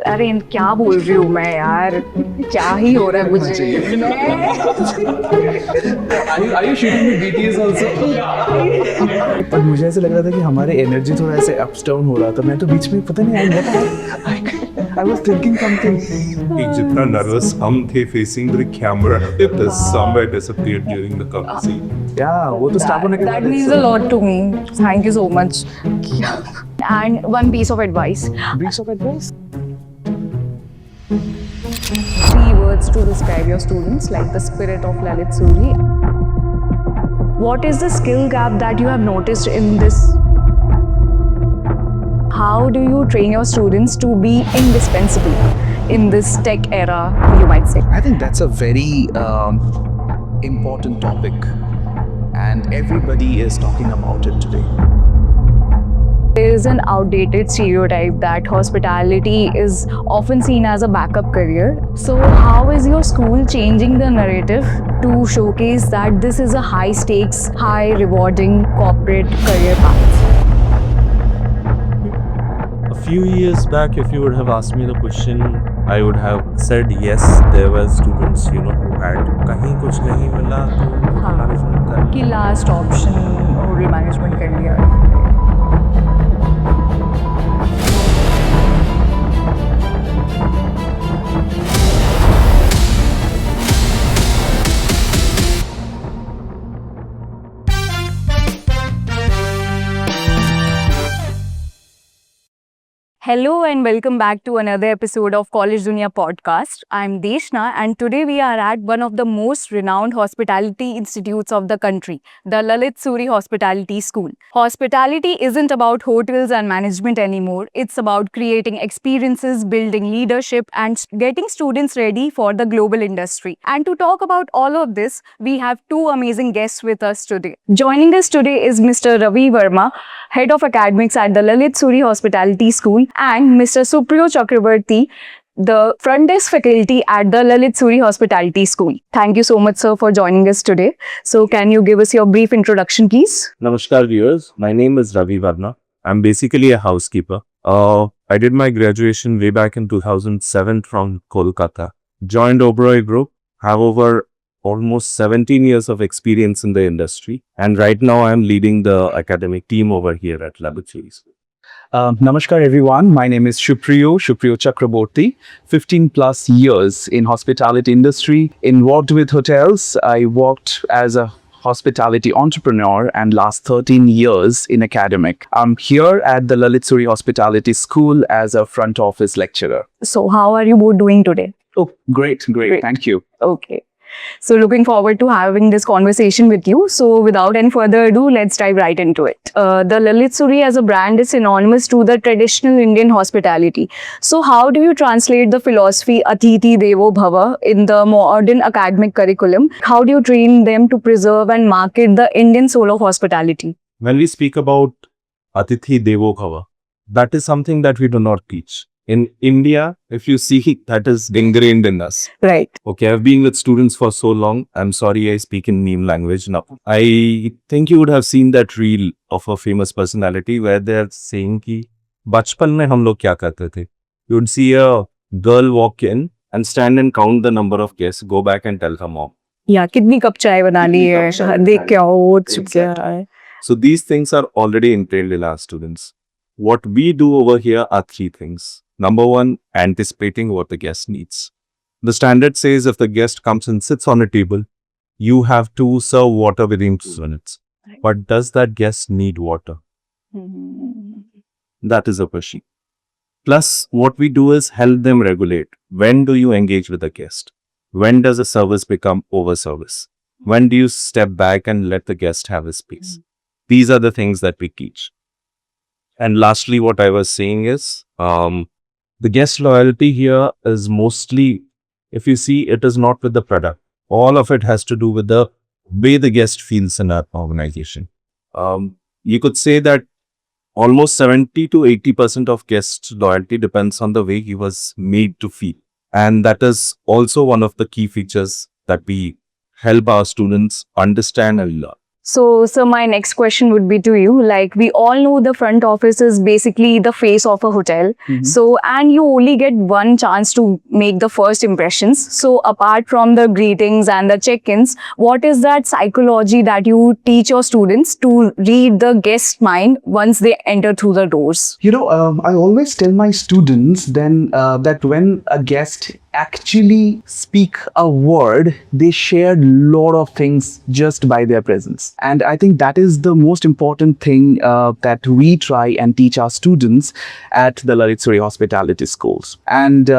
अरे क्या बोल रही हूँ मैं यार, क्या ही हो रहा है मुझे। Are you shooting with BTS also? पर मुझे ऐसे लग रहा था कि हमारे एनर्जी थोड़ा ऐसे अप्स डाउन हो रहा था. मैं तो बीच में पता नहीं I was thinking something. जितना नर्वस हम थे facing the camera, it is somewhere disappeared during the conversation. Yeah, वो तो स्टार्ट होने के बाद. That means a lot to me. Thank you so much. And one piece of advice. Piece of advice. 3 words to describe your students, like the spirit of Lalit Suri. What is the skill gap that you have noticed in this? How do you train your students to be indispensable in this tech era, you might say? I think that's a very important topic, and everybody is talking about it today. There is an outdated stereotype that hospitality is often seen as a backup career. So how is your school changing the narrative to showcase that this is a high stakes, high rewarding corporate career path? A few years back, if you would have asked me the question, I would have said yes, there were students, who had kahin kuch nahi mila, to management kar कि last option hotel management कर लिया. Hello and welcome back to another episode of Collegedunia Podcast. I'm Deshna and today we are at one of the most renowned hospitality institutes of the country, the Lalit Suri Hospitality School. Hospitality isn't about hotels and management anymore. It's about creating experiences, building leadership and getting students ready for the global industry. And to talk about all of this, we have 2 amazing guests with us today. Joining us today is Mr. Ravi Verma, Head of Academics at the Lalit Suri Hospitality School, and Mr. Supriyo Chakraborty, the front desk faculty at the Lalit Suri Hospitality School. Thank you so much, sir, for joining us today. So, can you give us your brief introduction, please? Namaskar viewers, my name is Ravi Verma. I'm basically a housekeeper. I did my graduation way back in 2007 from Kolkata. Joined Oberoi Group, have over almost 17 years of experience in the industry. And right now I'm leading the academic team over here at LaLiT Hotels. Namaskar everyone, my name is Supriyo Chakraborty. 15 plus years in hospitality industry, involved with hotels. I worked as a hospitality entrepreneur and last 13 years in academic. I'm here at the Lalit Suri Hospitality School as a front office lecturer. So, how are you both doing today? Oh, great. Thank you. Okay. So looking forward to having this conversation with you. So without any further ado, let's dive right into it. The Lalit Suri as a brand is synonymous to the traditional Indian hospitality. So how do you translate the philosophy Atithi Devo Bhava in the modern academic curriculum? How do you train them to preserve and market the Indian soul of hospitality? When we speak about Atithi Devo Bhava, that is something that we do not teach. In India, if you see, that is ingrained in us. Right. Okay, I've been with students for so long. I'm sorry I speak in meme language now. I think you would have seen that reel of a famous personality where they're saying कि बचपन में हम लोग क्या करते थे? You would see a girl walk in and stand and count the number of guests, go back and tell her mom. Yeah, कितनी cup चाय बनानी है? देख क्या हो चुका है. So these things are already entailed in our students. What we do over here are 3 things. Number 1, anticipating what the guest needs. The standard says if the guest comes and sits on a table, you have to serve water within 2 minutes. But does that guest need water? That is a question. Plus, what we do is help them regulate. When do you engage with the guest? When does a service become over service? When do you step back and let the guest have his space? These are the things that we teach. And lastly, what I was saying is, the guest loyalty here is mostly, if you see, it is not with the product. All of it has to do with the way the guest feels in our organization. You could say that almost 70 to 80% of guest loyalty depends on the way he was made to feel. And that is also one of the key features that we help our students understand and learn. So, my next question would be to you. Like, we all know the front office is basically the face of a hotel. So, and you only get one chance to make the first impressions. So, apart from the greetings and the check-ins, what is that psychology that you teach your students to read the guest mind once they enter through the doors? I always tell my students then that when a guest actually speak a word, they share a lot of things just by their presence. And I think that is the most important thing that we try and teach our students at the Lalit Suri Hospitality Schools. And,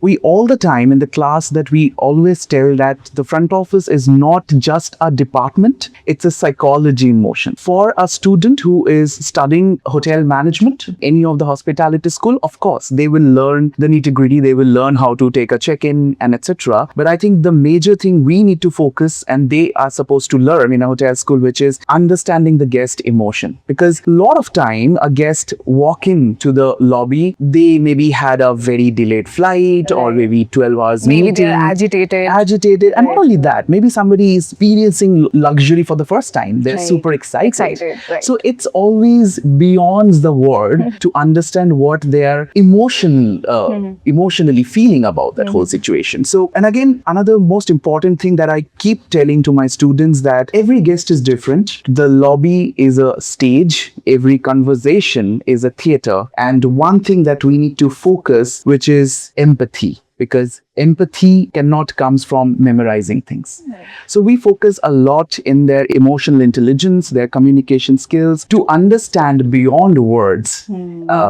we all the time in the class that we always tell that the front office is not just a department, it's a psychology in motion. For a student who is studying hotel management, any of the hospitality school, of course, they will learn the nitty-gritty, they will learn how to take a check-in and etc. But I think the major thing we need to focus and they are supposed to learn in a hotel school, which is understanding the guest emotion. Because a lot of time a guest walk into the lobby, they maybe had a very delayed flight or maybe 12 hours Maybe meeting. they're agitated. And not only that, maybe somebody is experiencing luxury for the first time. They're Right. super excited. Right. So it's always beyond the word to understand what they're emotionally feeling about that whole situation. So, and again, another most important thing that I keep telling to my students that every guest is different. The lobby is a stage. Every conversation is a theater. And one thing that we need to focus, which is empathy. Because empathy cannot comes from memorizing things. So we focus a lot in their emotional intelligence, their communication skills to understand beyond words.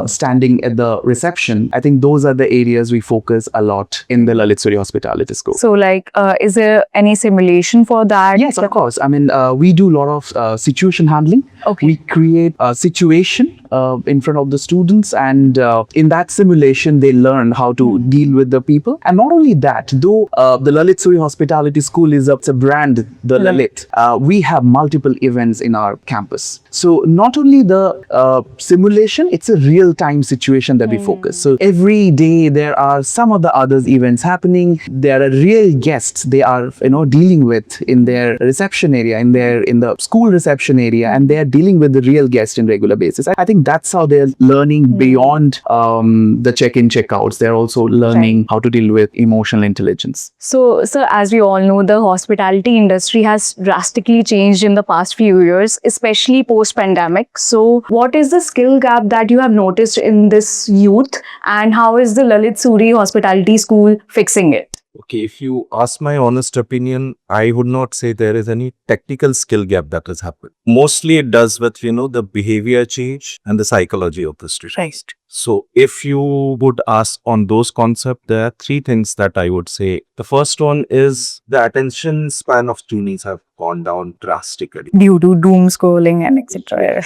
Standing at the reception, I think those are the areas we focus a lot in the Lalit Suri Hospitality School. So, like, is there any simulation for that? Yes, of course. I mean, we do a lot of situation handling. Okay. We create a situation in front of the students, and in that simulation, they learn how to deal with the people. And not only that, though the Lalit Suri Hospitality School is it's a brand, the Lalit, we have multiple events in our campus. So not only the simulation, it's a real-time situation that we focus. So every day there are some of the others events happening. There are real guests they are dealing with in their reception area, in the school reception area, and they are dealing with the real guests in regular basis. I think that's how they're learning beyond the check-in, check-outs. They're also learning how to deal with emotional intelligence. So, sir, as we all know, the hospitality industry has drastically changed in the past few years, especially post-pandemic. So, what is the skill gap that you have noticed in this youth, and how is the Lalit Suri Hospitality School fixing it? Okay, if you ask my honest opinion, I would not say there is any technical skill gap that has happened. Mostly it does with, the behavior change and the psychology of the student. Right. So if you would ask on those concepts, there are three things that I would say. The first one is the attention span of students have gone down drastically. Due to doom scrolling and etc.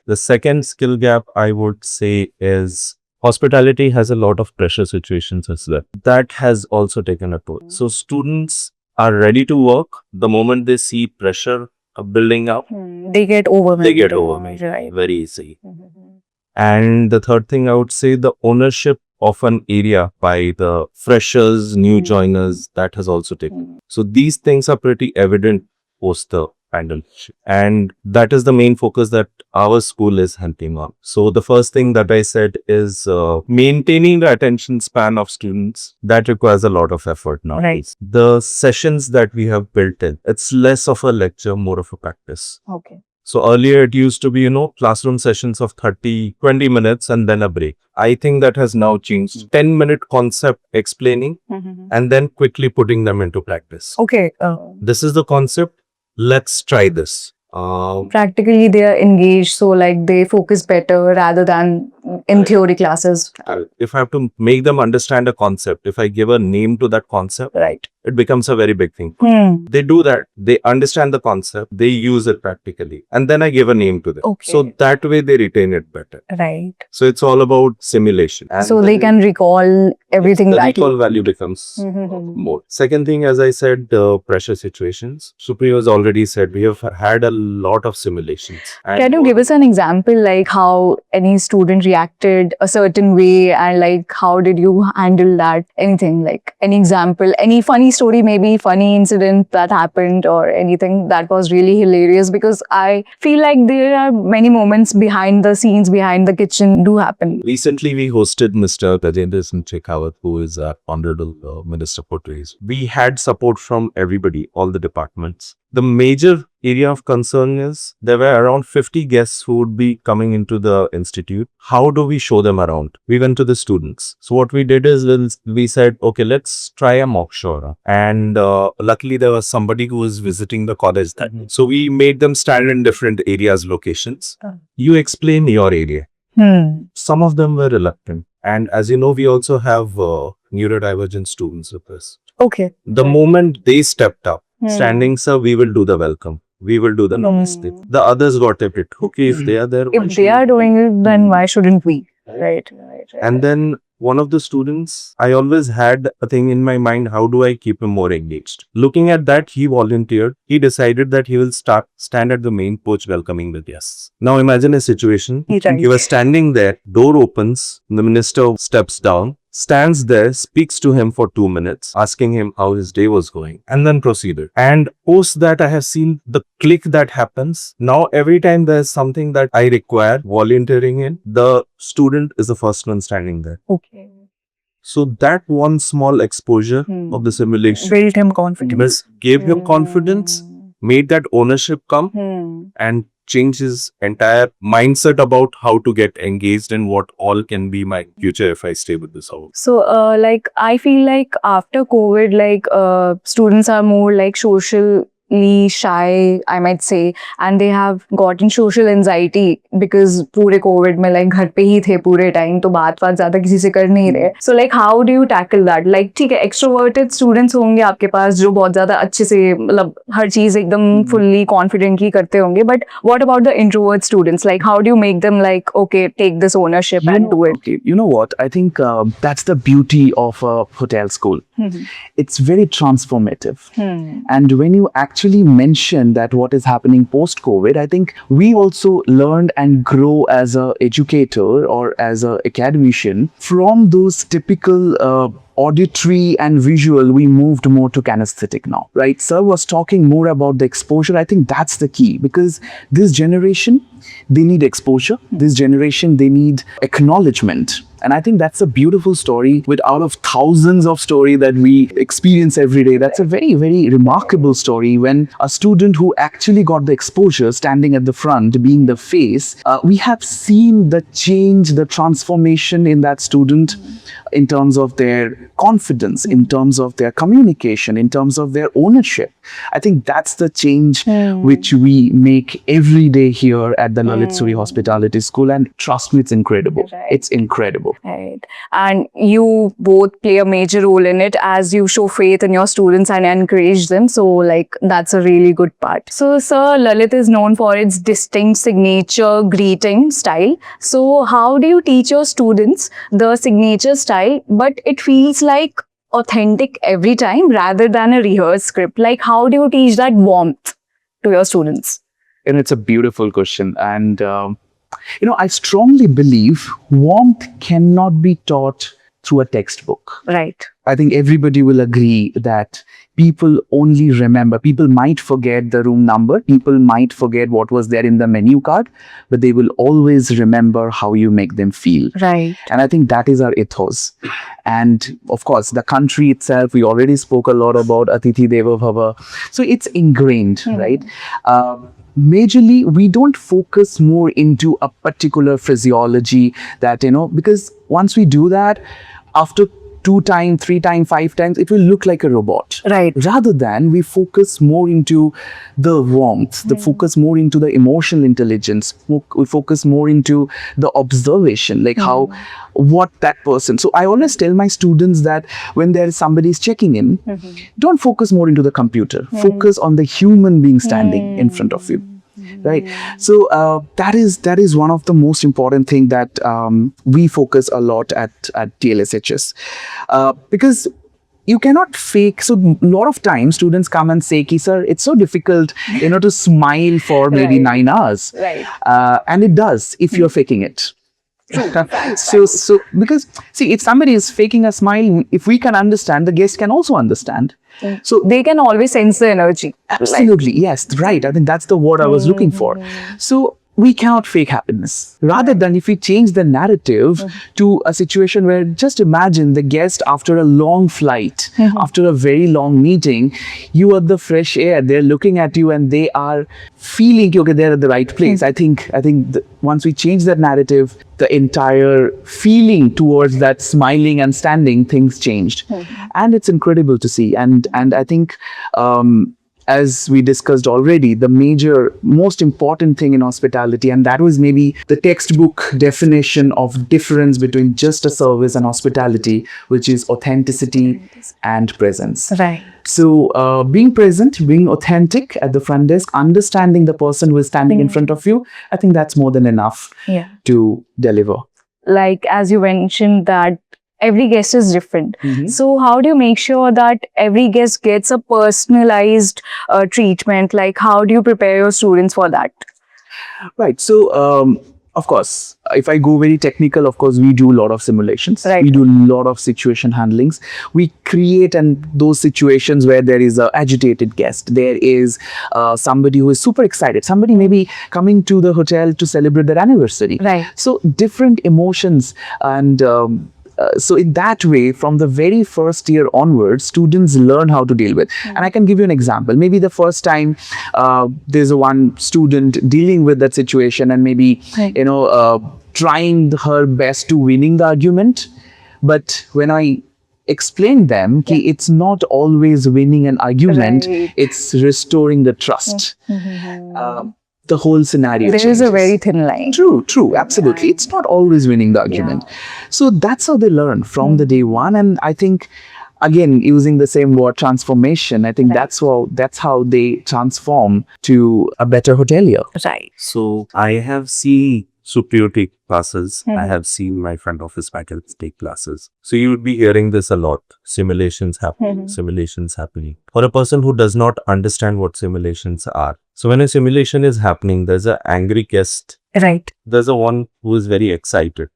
The second skill gap I would say is hospitality has a lot of pressure situations as well. That has also taken a toll. So students are ready to work the moment they see pressure building up. They get overwhelmed. They get overwhelmed Right. very easily. And the third thing I would say, the ownership of an area by the freshers, new joiners, that has also taken. So these things are pretty evident post the pandemic. And that is the main focus that our school is hunting on. So the first thing that I said is maintaining the attention span of students. That requires a lot of effort now. Right. The sessions that we have built in, it's less of a lecture, more of a practice. Okay. So earlier it used to be, classroom sessions of 30, 20 minutes and then a break. I think that has now changed. 10-minute concept explaining and then quickly putting them into practice. Okay. This is the concept. Let's try this. Practically, they are engaged, so like they focus better rather than in theory classes. If I have to make them understand a concept, if I give a name to that concept, Right. it becomes a very big thing. They do that. They understand the concept. They use it practically. And then I give a name to them. Okay. So that way they retain it better. Right. So it's all about simulation. And So they can recall everything the that recall value becomes more. Second thing, as I said, the pressure situations. Supriyo has already said we have had a lot of simulations. And Can you give us an example, like how any student reacted a certain way and like how did you handle that? Anything like any example, any funny funny story, maybe funny incident that happened or anything that was really hilarious? Because I feel like there are many moments behind the scenes, behind the kitchen do happen. Recently, we hosted Mr. Gajendra Singh Shekhawat, who is our Honorable Minister for Tourism. We had support from everybody, all the departments. The major area of concern is there were around 50 guests who would be coming into the institute. How do we show them around? We went to the students. So what we did is we said, okay, let's try a mock show. And luckily there was somebody who was visiting the college that day. So we made them stand in different areas, locations. You explain your area. Some of them were reluctant. And as you know, we also have neurodivergent students with us. Okay. The moment they stepped up, standing, sir, we will do the welcome. We will do the namaste. The others got a bit, okay, if they are there. why If they shouldn't are doing it, then why shouldn't we? Right. And then one of the students, I always had a thing in my mind, how do I keep him more engaged? Looking at that, he volunteered. He decided that he will stand at the main porch welcoming the guests. Now imagine a situation. Right. He was standing there, door opens, the minister steps down, stands there, speaks to him for 2 minutes, asking him how his day was going, and then proceeded. And post that, I have seen the click that happens. Now, every time there's something that I require volunteering in, the student is the first one standing there. Okay. So that one small exposure of the simulation Built him confidence. gave him confidence, made that ownership come, and change his entire mindset about how to get engaged and what all can be my future if I stay with this house. So, like, I feel like after COVID, like, students are more like socially shy, I might say, and they have gotten social anxiety because पूरे COVID में like घर पे ही थे पूरे time, तो बात ज़्यादा किसी से कर नहीं रहे. So, like, how do you tackle that? Like, ठीक है, extroverted students होंगे आपके पास जो बहुत ज़्यादा अच्छे से मतलब हर चीज़ एकदम fully confidently करते होंगे. But what about the introvert students? Like, how do you make them like, okay, take this ownership and do it? Okay, you know what? I think that's the beauty of a hotel school. It's very transformative. And when you actually mention that what is happening post-COVID, I think we also learned and grow as a educator or as a academician from those typical auditory and visual. We moved more to kinesthetic now, right? Sir was talking more about the exposure. I think that's the key, because this generation, they need exposure. This generation, they need acknowledgement. And I think that's a beautiful story with out of thousands of stories that we experience every day. That's a very, very remarkable story when a student who actually got the exposure standing at the front, being the face, we have seen the change, the transformation in that student in terms of their confidence, in terms of their communication, in terms of their ownership. I think that's the change which we make every day here at the Lalit Suri Hospitality School. And trust me, it's incredible. Right. It's incredible. Right. And you both play a major role in it as you show faith in your students and encourage them. So, like, that's a really good part. So, sir, Lalit is known for its distinct signature greeting style. So, how do you teach your students the signature style, but it feels like authentic every time rather than a rehearsed script? Like, how do you teach that warmth to your students? And it's a beautiful question. And, I strongly believe warmth cannot be taught through a textbook. Right. I think everybody will agree that people only remember, people might forget the room number, people might forget what was there in the menu card, but they will always remember how you make them feel. Right. And I think that is our ethos. And of course, the country itself, we already spoke a lot about Atithi Deva Bhava. So it's ingrained, right? Majorly, we don't focus more into a particular physiology that, because once we do that, after 2 times, 3 times, 5 times, it will look like a robot. Right. Rather than we focus more into the warmth, the focus more into the emotional intelligence, we focus more into the observation, like what that person. So I always tell my students that when there is somebody checking in, don't focus more into the computer. Focus on the human being standing in front of you. Right. So that is one of the most important thing that we focus a lot at TLSHS, because you cannot fake. So a lot of times students come and say, sir, it's so difficult, to smile for maybe 9 hours. Right. And it does if you're faking it. So because see, if somebody is faking a smile, if we can understand, the guest can also understand. So They can always sense the energy. absolutely, yes, right. I think that's the word I was looking for. So we cannot fake happiness. Rather than if we change the narrative to a situation where just imagine the guest after a long flight, after a very long meeting, you are the fresh air. They're looking at you and they are feeling okay, they're at the right place. I think once we change that narrative, the entire feeling towards that smiling and standing, things changed, and it's incredible to see. And I think. As we discussed already, the most important thing in hospitality, and that was maybe the textbook definition of difference between just a service and hospitality, which is authenticity and presence. Right. So being present, being authentic at the front desk, understanding the person who is standing in front of you, I think that's more than enough Yeah. to deliver. Like as you mentioned that every guest is different. So how do you make sure that every guest gets a personalized treatment? Like how do you prepare your students for that? Right. So, of course, if I go very technical, of course, we do a lot of simulations. Right. We do a lot of situation handlings. We create those situations where there is an agitated guest. There is somebody who is super excited. Somebody maybe coming to the hotel to celebrate their anniversary. Right. So different emotions and. So in that way, from the very first year onwards, students learn how to deal with. And I can give you an example. Maybe the first time there's one student dealing with that situation and maybe, trying her best to winning the argument. But when I explain them, it's not always winning an argument, Right. it's restoring the trust. The whole scenario There is changes. a very thin line. True, absolutely. It's not always winning the argument. So that's how they learn from the day one. And I think, again, using the same word, transformation, I think that's how they transform to a better hotelier. Right. So I have seen Supriyo take classes. I have seen my front office faculty take classes. So you would be hearing this a lot. Simulations happening, simulations happening. For a person who does not understand what simulations are. So when a simulation is happening, there's an angry guest. Right. There's a one who is very excited.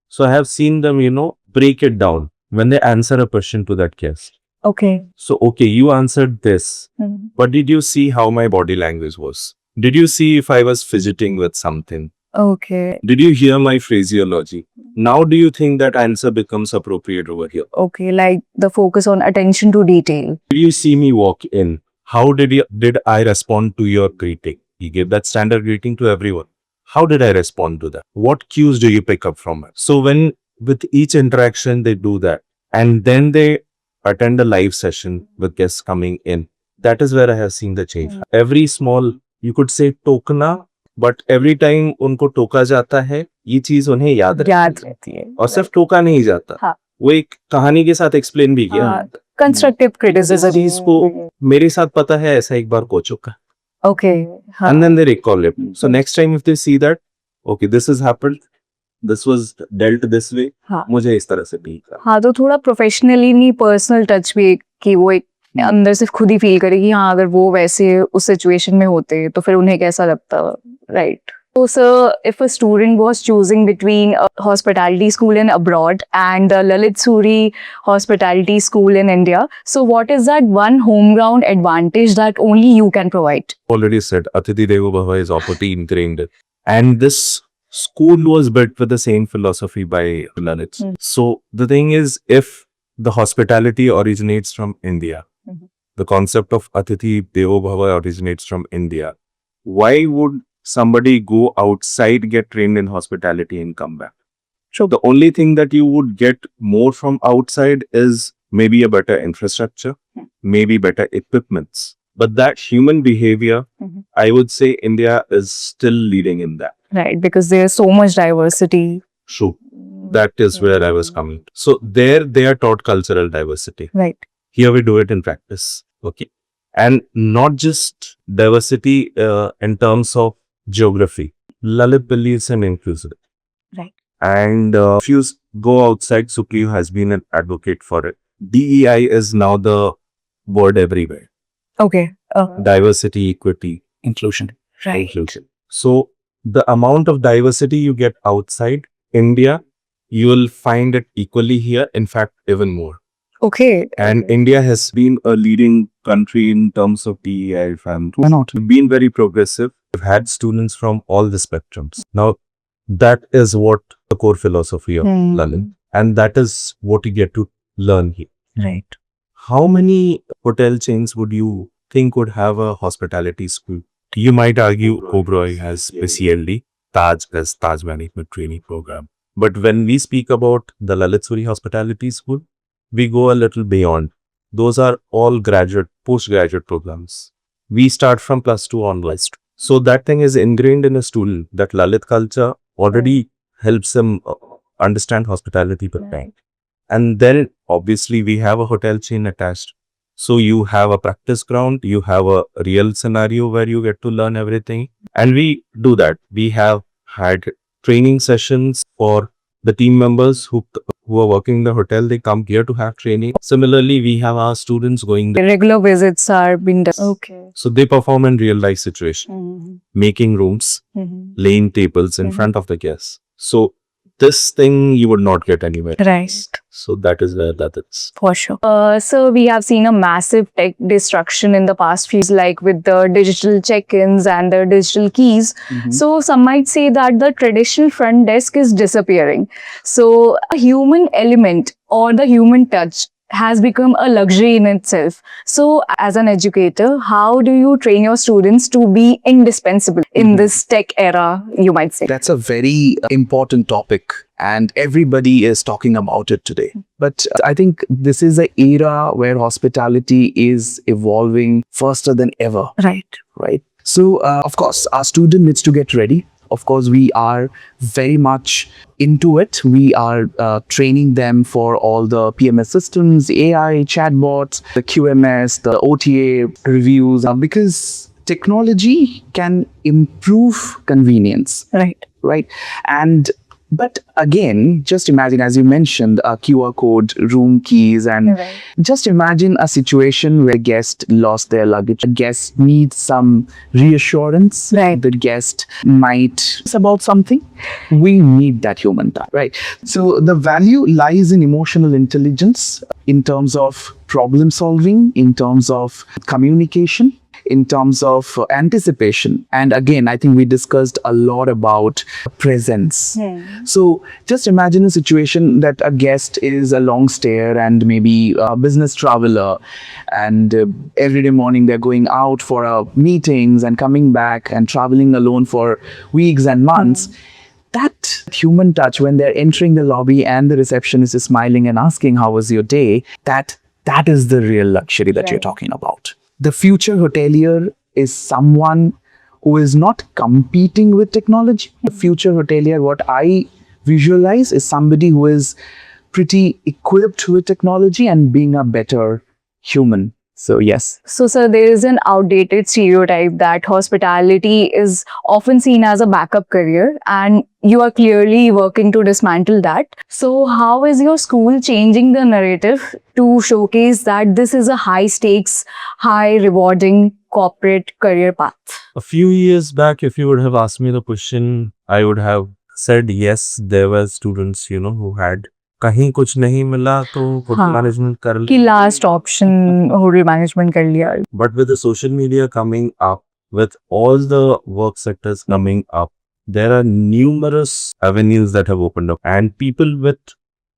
So I have seen them, break it down when they answer a question to that guest. Okay. So, okay, you answered this, but did you see how my body language was? Did you see if I was fidgeting with something? Okay. Did you hear my phraseology? Now do you think that answer becomes appropriate over here? Okay. Like the focus on attention to detail. Did you see me walk in? How did I respond to your greeting? You gave that standard greeting to everyone. How did I respond to that? What cues do you pick up from it? So when with each interaction they do that, and then they attend a live session with guests coming in, that is where I have seen the change. Every small, you could say टोकना, but every time उनको टोका जाता है, ये चीज उन्हें याद रहती है और सिर्फ टोका नहीं जाता, हाँ. वो एक कहानी के साथ एक्सप्लेन भी किया। कंस्ट्रक्टिव इस क्रिटिसिज्म चीज को मेरे साथ पता है, ऐसा एक बार हो चुका, okay and then they recall it. So next time if they see that, okay, this has happened, this was dealt this way, हाँ. मुझे इस तरह से भी हाँ तो थोड़ा प्रोफेशनली नहीं पर्सनल टच भी कि वो एक अंदर से खुद ही फील करे कि हाँ अगर वो वैसे उस सिचुएशन में होते तो फिर उन्हें कैसा लगता, right. So, sir, if a student was choosing between a hospitality school in abroad and the Lalit Suri Hospitality School in India, so what is that one home ground advantage that only you can provide? already said, Atithi Devo Bhava is already ingrained. And this school was built with the same philosophy by LaLiT. So the thing is, if the hospitality originates from India, the concept of Atithi Devo Bhava originates from India, why would somebody go outside, get trained in hospitality and come back? So the only thing that you would get more from outside is maybe a better infrastructure, maybe better equipments. But that human behavior, I would say India is still leading in that. Right, because there's so much diversity. True. That is where I was coming. So there they are taught cultural diversity. Right. Here we do it in practice. Okay. And not just diversity in terms of geography. LaLiT believes in inclusive. Right. And if you go outside, Supriyo has been an advocate for it. DEI is now the word everywhere. Okay. Diversity, equity, Inclusion. Right. inclusion. So the amount of diversity you get outside India, you will find it equally here, in fact, even more. Okay. And India has been a leading country in terms of DEI. Why not? Been very progressive. We've had students from all the spectrums. Now, that is what the core philosophy of LaLiT, and that is what you get to learn here. Right. How many hotel chains would you think would have a hospitality school? You might argue Oberoi has PCLD, Taj has Taj Management Training Program. But when we speak about the Lalit Suri Hospitality School, we go a little beyond. Those are all graduate, postgraduate programs. We start from +2 onwards. So that thing is ingrained in a student, that Lalit culture already helps them understand hospitality better. And then obviously we have a hotel chain attached. So you have a practice ground, you have a real scenario where you get to learn everything. And we do that. We have had training sessions for the team members who are working in the hotel. They come here to have training. Similarly, we have our students going there. Regular visits are being done. Okay. So they perform in real life situation, making rooms, laying tables in front of the guests. So this thing you would not get anywhere. Right. So that is where that is. For sure. So we have seen a massive tech destruction in the past few years, like with the digital check-ins and the digital keys. So some might say that the traditional front desk is disappearing. So a human element or the human touch has become a luxury in itself. So as an educator, how do you train your students to be indispensable in this tech era, you might say? That's a very important topic, and everybody is talking about it today. But I think this is an era where hospitality is evolving faster than ever. Right. So, of course, our student needs to get ready. Of course, we are very much into it. We are training them for all the PMS systems, AI, chatbots, the QMS, the OTA reviews, because technology can improve convenience. Right. And but again, just imagine, as you mentioned, a QR code, room keys, and just imagine a situation where a guest lost their luggage. A guest needs some reassurance. The guest might about something. We need that human touch, right? So the value lies in emotional intelligence, in terms of problem solving, in terms of communication, in terms of anticipation. And again, I think we discussed a lot about presence. So just imagine a situation that a guest is a long stayer and maybe a business traveler, and every day morning they're going out for meetings and coming back and traveling alone for weeks and months. That human touch, when they're entering the lobby and the receptionist is smiling and asking, how was your day? That is the real luxury that you're talking about. The future hotelier is someone who is not competing with technology. The future hotelier, what I visualize, is somebody who is pretty equipped with technology and being a better human. So yes. So sir, there is an outdated stereotype that hospitality is often seen as a backup career, and you are clearly working to dismantle that. So how is your school changing the narrative to showcase that this is a high stakes, high rewarding corporate career path? A few years back, if you would have asked me the question, I would have said yes, there were students, who had कहीं कुछ नहीं मिला तो hotel management कर कि last option hotel management कर लिया. But with the social media coming up, with all the work sectors coming up, there are numerous avenues that have opened up, and people with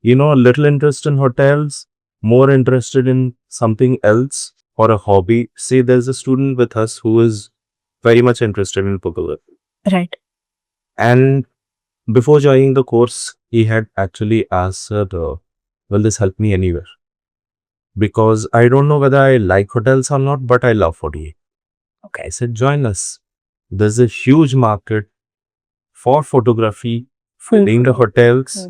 a little interest in hotels, more interested in something else or a hobby. Say there's a student with us who is very much interested in photography. Right. And before joining the course, he had actually asked her, will this help me anywhere? Because I don't know whether I like hotels or not, but I love 48. Okay. I said, join us. There's a huge market for photography, filling the hotels,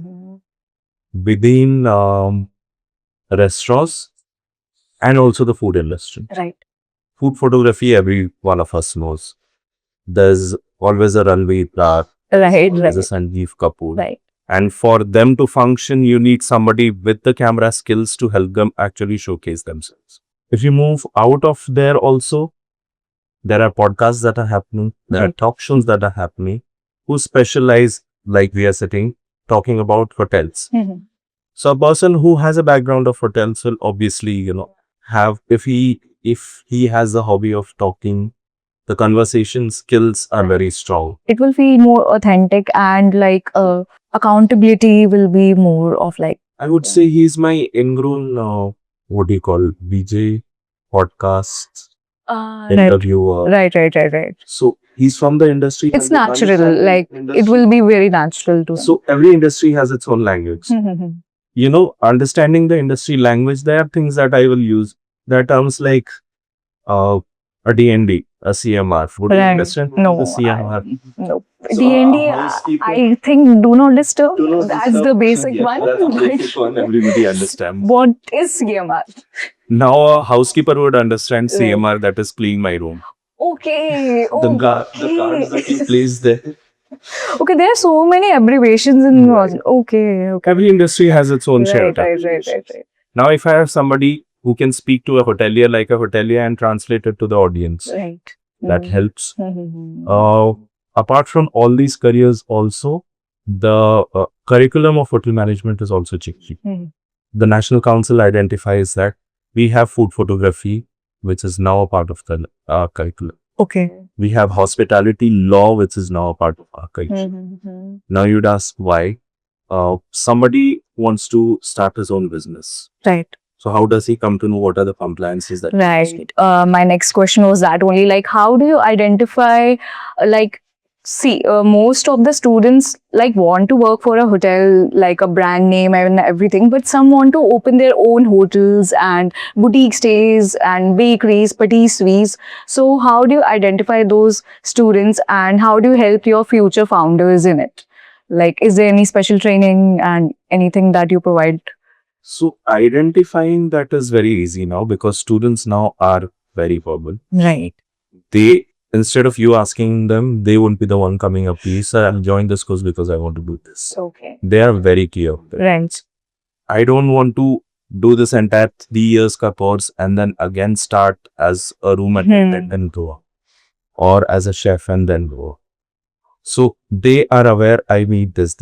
within restaurants, and also the food industry. Right. Food photography, every one of us knows. There's always a Ranveer Brar. There's a Sanjeev Kapoor. Right. And for them to function, you need somebody with the camera skills to help them actually showcase themselves. If you move out of there also, there are podcasts that are happening. There are talk shows that are happening who specialize, like we are sitting, talking about hotels. Mhm. So a person who has a background of hotels will obviously, have, if he has the hobby of talking, the conversation skills are very strong. It will feel more authentic and like accountability will be more of like. I would say he's my ingrown, what do you call, BJ, podcast, Right. interviewer. Right. So he's from the industry. It's and natural, understanding like industry. it will be very natural to him. So every industry has its own language. Mhm. Understanding the industry language, there are things that I will use. There are terms like a D&D, a CMR. Would you Right. understand No, the CMR? No. So, D&D, housekeeper- I think do not disturb. Do not That's disturb. the basic Yeah, one. that's the basic one. Everybody understands. What is CMR? Now a housekeeper would understand CMR, that is clean my room. Okay. The cards that you place there. Okay, there are so many abbreviations in. Right. Okay. Every industry has its own share. Right. Now, if I have somebody who can speak to a hotelier like a hotelier and translate it to the audience, Right. that helps. Mhm. Apart from all these careers, also the curriculum of hotel management is also changing. Mhm. The National Council identifies that we have food photography, which is now a part of the curriculum. Okay. We have hospitality law, which is now a part of our curriculum. Mhm. Now you'd ask why. Somebody wants to start his own business. Right. So how does he come to know what are the compliances that he has to Right. My next question was that only, like, how do you identify, like, see, most of the students like want to work for a hotel, like a brand name and everything, but some want to open their own hotels and boutique stays and bakeries, patisseries. So how do you identify those students and how do you help your future founders in it? Like, is there any special training and anything that you provide? So identifying that is very easy now because students now are very verbal. Right. They, instead of you asking them, they won't be the one coming up to you, sir, I'm joining this course because I want to do this. Okay. They are very clear. Right. I don't want to do this entire 3 years ka course and then again start as a room attendant and go, or as a chef and then go. So they are aware I need this.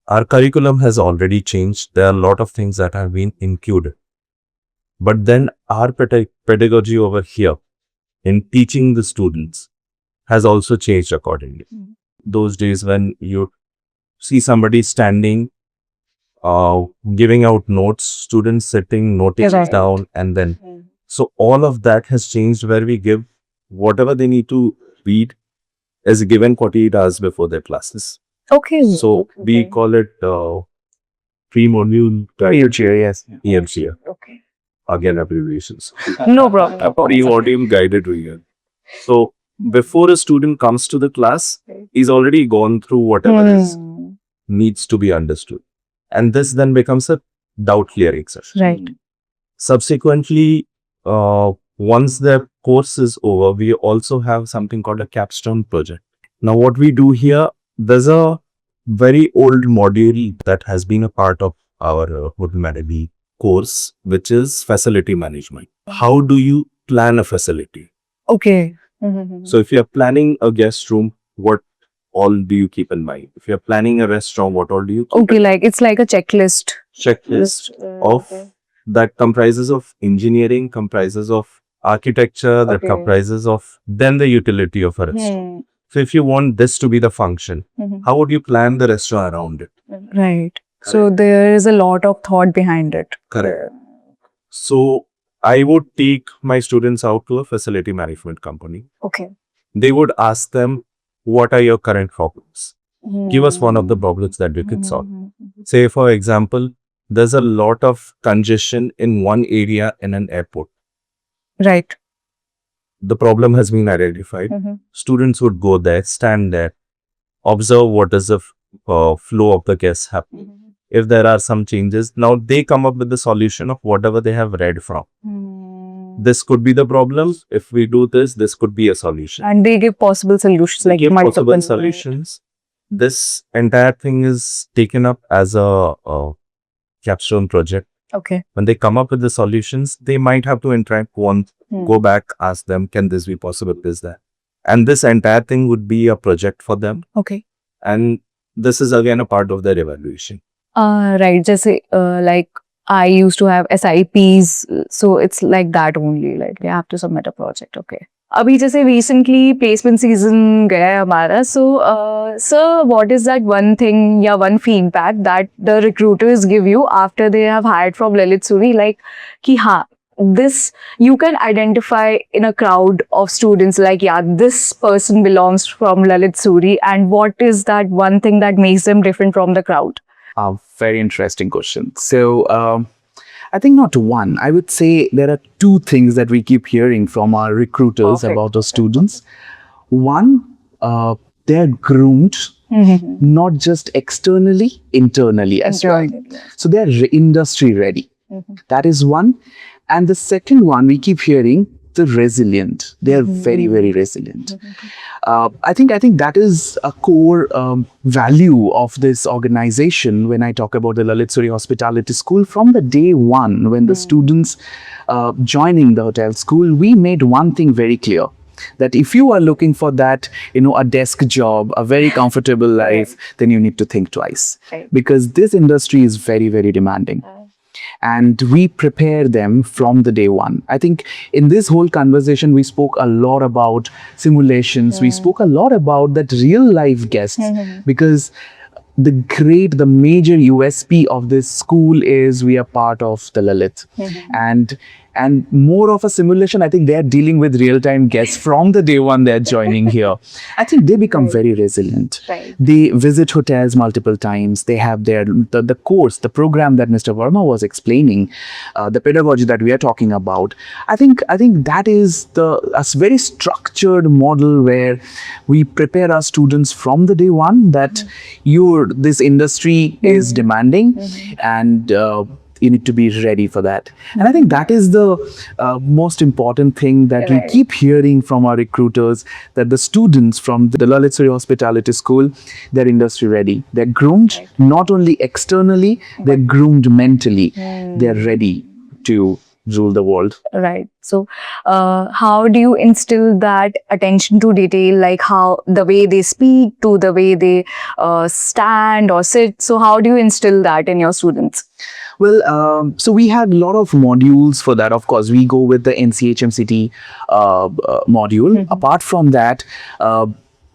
Our curriculum has already changed. There are a lot of things that have been included. But then our pedagogy over here in teaching the students has also changed accordingly. Those days when you see somebody standing, giving out notes, students sitting, noting Right. down, and then. So all of that has changed where we give whatever they need to read is given 48 hours before their classes. Okay. So we call it pre-module yes. EMCA. Okay. Again, abbreviations. No problem. Pre-module guided reader. So before a student comes to the class, he's already gone through whatever needs to be understood. And this then becomes a doubt clearing session. Right. Subsequently, once the course is over, we also have something called a capstone project. Now, what we do here, there's a very old module that has been a part of our hotel management course, which is facility management. How do you plan a facility? Okay. So if you're planning a guest room, what all do you keep in mind? If you're planning a restaurant, what all do you keep Okay, like it's like a checklist. checklist of that comprises of engineering, comprises of architecture, that Okay. comprises of then the utility of a restaurant. So if you want this to be the function, how would you plan the restaurant around it? Right. So there is a lot of thought behind it. Correct. So I would take my students out to a facility management company. Okay. They would ask them, what are your current problems? Give us one of the problems that we could solve. Say, for example, there's a lot of congestion in one area in an airport. Right. The problem has been identified. Students would go there, stand there, observe what is the flow of the guests happening. If there are some changes, now they come up with the solution of whatever they have read from. This could be the problem. If we do this, this could be a solution. And they give possible solutions, like Give multiple possible solutions. This entire thing is taken up as a capstone project. Okay. When they come up with the solutions, they might have to interact once, go back, ask them, can this be possible, this, that. And this entire thing would be a project for them. Okay. And This is again a part of their evaluation. Right. Just like I used to have SIPs, so it's like that only. Like they have to submit a project. Okay. अभी जैसे recently placement season गया है हमारा, so sir, what is that one thing या one feedback that the recruiters give you after they have hired from Lalit Suri, like कि हाँ, this you can identify in a crowd of students, like yeah, this person belongs from Lalit Suri, and what is that one thing that makes them different from the crowd? Very interesting question. So, I think not one. I would say there are two things that we keep hearing from our recruiters Perfect. about our students. One, they're groomed not just externally, internally as well. Internally, So they're industry ready. That is one. And the second one, we keep hearing the resilient. They are very, very resilient. I think that is a core value of this organization. When I talk about the Lalit Suri Hospitality School, from the day one, when the students joining the hotel school, we made one thing very clear. That if you are looking for that, a desk job, a very comfortable life, then you need to think twice. Right. Because this industry is very, very demanding. And we prepare them from the day one. I think in this whole conversation, we spoke a lot about simulations. We spoke a lot about that real life guests because the major USP of this school is we are part of the LaLiT. And more of a simulation, I think they're dealing with real-time guests from the day one they're joining here. I think they become very resilient. Right. They visit hotels multiple times. They have the course, the program that Mr. Verma was explaining, the pedagogy that we are talking about. I think that is a very structured model where we prepare our students from the day one that this industry is demanding and you need to be ready for that. And I think that is the most important thing that we keep hearing from our recruiters, that the students from the Lalit Suri Hospitality School, they're industry ready. They're groomed not only externally, they're groomed mentally. They're ready to rule the world. Right. So, how do you instill that attention to detail, like how the way they speak to the way they stand or sit? So, how do you instill that in your students? Well, so we had a lot of modules for that. Of course, we go with the NCHMCT module. Apart from that,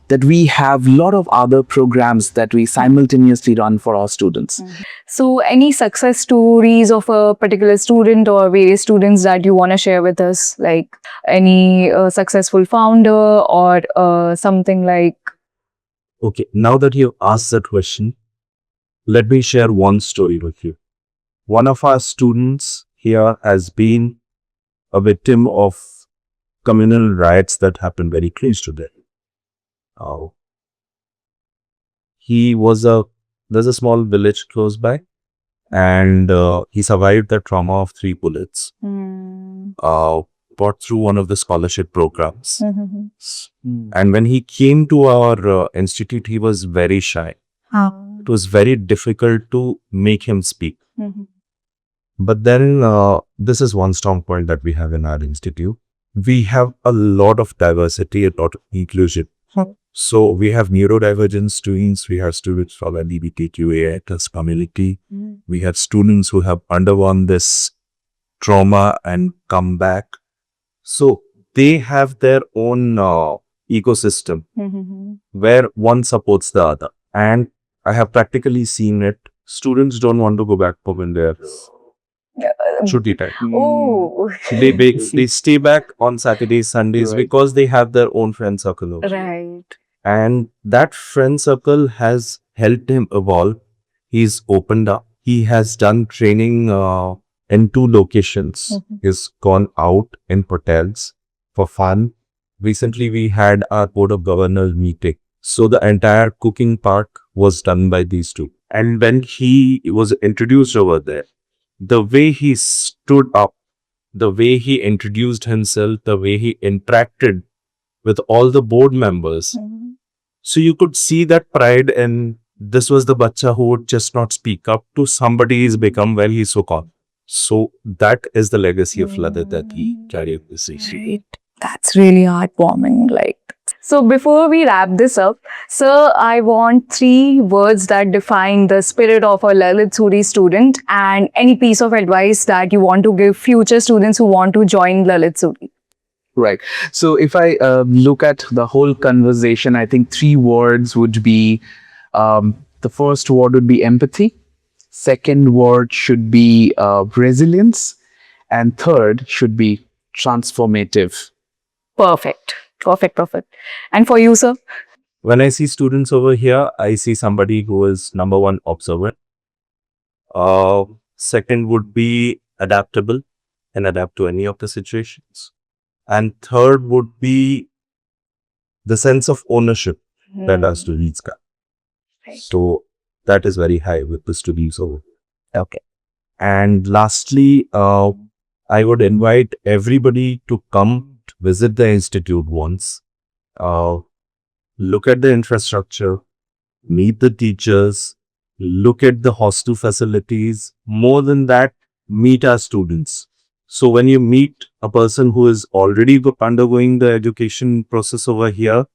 that we have a lot of other programs that we simultaneously run for our students. So, any success stories of a particular student or various students that you want to share with us, like any successful founder or something like? Okay, now that you asked that question, let me share one story with you. One of our students here has been a victim of communal riots that happened very close to them. There's a small village close by, and he survived the trauma of 3 bullets. Got through one of the scholarship programs. And when he came to our institute, he was very shy. It was very difficult to make him speak. But then this is one strong point that we have in our institute. We have a lot of diversity, a lot of inclusion. So we have neurodivergent students, we have students from LGBTQIA plus community, we have students who have undergone this trauma and come back. So they have their own ecosystem where one supports the other. And I have practically seen it. Students don't want to go back home in their Chutti time. Oh, They stay back on Saturdays, Sundays because they have their own friend circle also. right. And that friend circle has helped him evolve. He's opened up. He has done training in 2 locations. He's gone out in hotels for fun. Recently, we had our Board of Governors meeting. So the entire cooking part was done by these 2. And when he was introduced over there, the way he stood up, the way he introduced himself, the way he interacted with all the board members. So you could see that pride, and this was the bacha who would just not speak up to somebody he's become when he's so calm. So that is the legacy of LaLiT that he carried this issue. Right. That's really heartwarming. Like, So before we wrap this up, sir, I want 3 words that define the spirit of a Lalit Suri student and any piece of advice that you want to give future students who want to join Lalit Suri. Right. So if I look at the whole conversation, I think 3 words would be the first word would be empathy, second word should be resilience, and third should be transformative. Perfect. Perfect. And for you, sir? When I see students over here, I see somebody who is number one, observant. Second would be adaptable and adapt to any of the situations. And third would be the sense of ownership that our students got. Right. So that is very high with the students over here. Okay. And lastly, I would invite everybody to come to visit the institute once. Look at the infrastructure, meet the teachers, look at the hostel facilities. More than that, meet our students. So when you meet a person who is already undergoing the education process over here,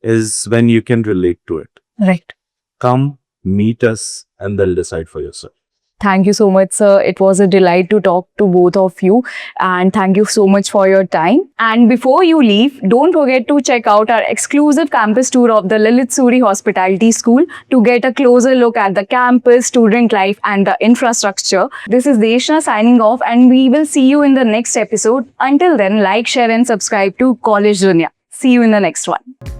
is when you can relate to it. Right. Come, meet us, and then decide for yourself. Thank you so much, sir. It was a delight to talk to both of you. And thank you so much for your time. And before you leave, don't forget to check out our exclusive campus tour of the Lalit Suri Hospitality School to get a closer look at the campus, student life, and the infrastructure. This is Deshna signing off, and we will see you in the next episode. Until then, like, share, and subscribe to Collegedunia. See you in the next one.